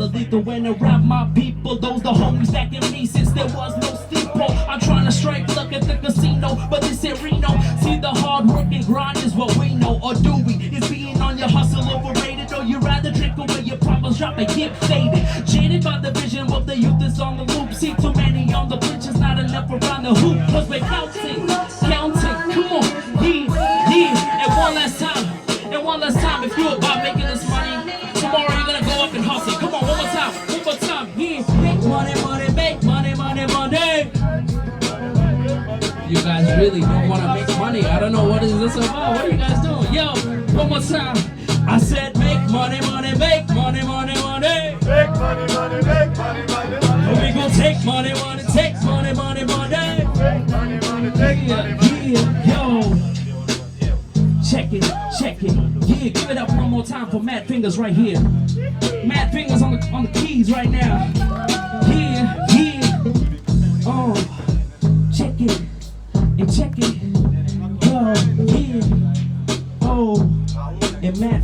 lethal when around my people. Those the homies back in me since there was no steeple. I'm trying to strike luck at the casino, but this ain't Reno. See, the hard work and grind is what we know, or do we? Is being on your hustle overrated, or you rather drink away your problems, drop and get faded? Jaded by the vision of the youth is on the loop. See too many on the pitch, it's not enough around the hoop. Cause we're counting, come on, yeah. And one last time, if you're about making this money, tomorrow you're gonna go up and hustle. Come on, one more time, yeah. Make money, make money. You guys really don't wanna make money. I don't know what is this about. What are you guys doing? Yo, one more time. I said make money, make money. Make money, make money. And we gon' take money. Take money, take money. Yeah, yo. Check it. Yeah, give it up one more time for Mad Fingers right here. Mad Fingers on the keys right now. Yeah. Oh, check it. Yo, yeah. Oh, and Mad